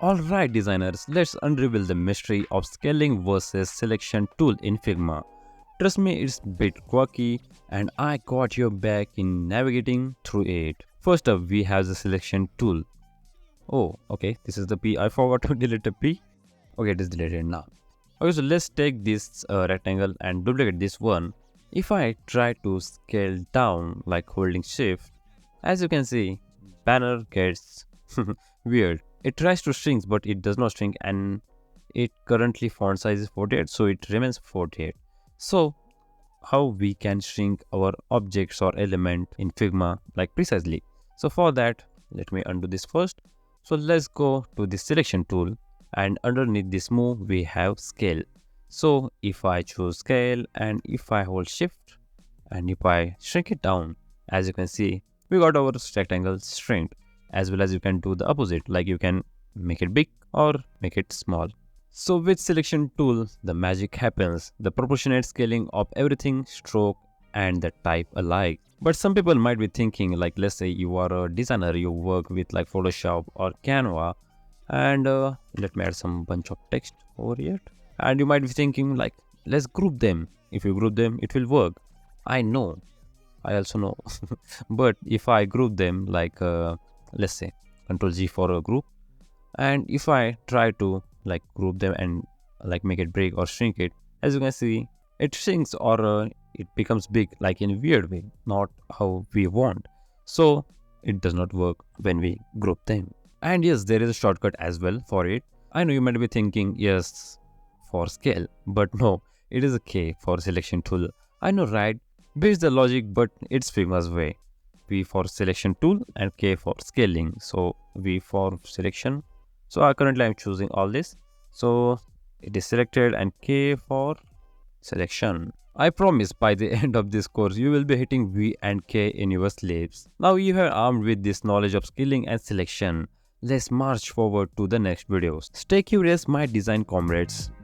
Alright designers, let's unravel the mystery of scaling versus selection tool in Figma. Trust me, it's a bit quirky and I got your back in navigating through it. First up, we have the selection tool. Oh, okay, this is the P. I forgot to delete the P. Okay, it is deleted now. Okay, so let's take this rectangle and duplicate this one. If I try to scale down like holding shift, as you can see, banner gets weird. It tries to shrink but it does not shrink, and it currently font size is 48, so it remains 48. So how we can shrink our objects or element in Figma like precisely. So for that, let me undo this first. So let's go to the selection tool, and underneath this move we have scale. So if I choose scale and if I hold shift and if I shrink it down, as you can see, we got our rectangle shrink. As well as you can do the opposite, like you can make it big or make it small. So with selection tool, the magic happens, the proportionate scaling of everything, stroke and the type alike. But some people might be thinking, like let's say you are a designer, you work with like Photoshop or Canva, and let me add some bunch of text over here. And you might be thinking like, let's group them. If you group them, it will work. I know, I also know. But if I group them like, let's say Control G for a group, and if I try to like group them and like make it big or shrink it, as you can see, it shrinks or it becomes big like in a weird way, not how we want. So it does not work when we group them. And yes, there is a shortcut as well for it. I know you might be thinking yes for scale, but no, it is a K for selection tool. I know, right? Beats the logic, but it's Figma's way. V for selection tool and K for scaling. So V for selection. So currently I'm choosing all this. So it is selected, and K for selection. I promise by the end of this course you will be hitting V and K in your sleeves. Now you are armed with this knowledge of scaling and selection. Let's march forward to the next videos. Stay curious, my design comrades.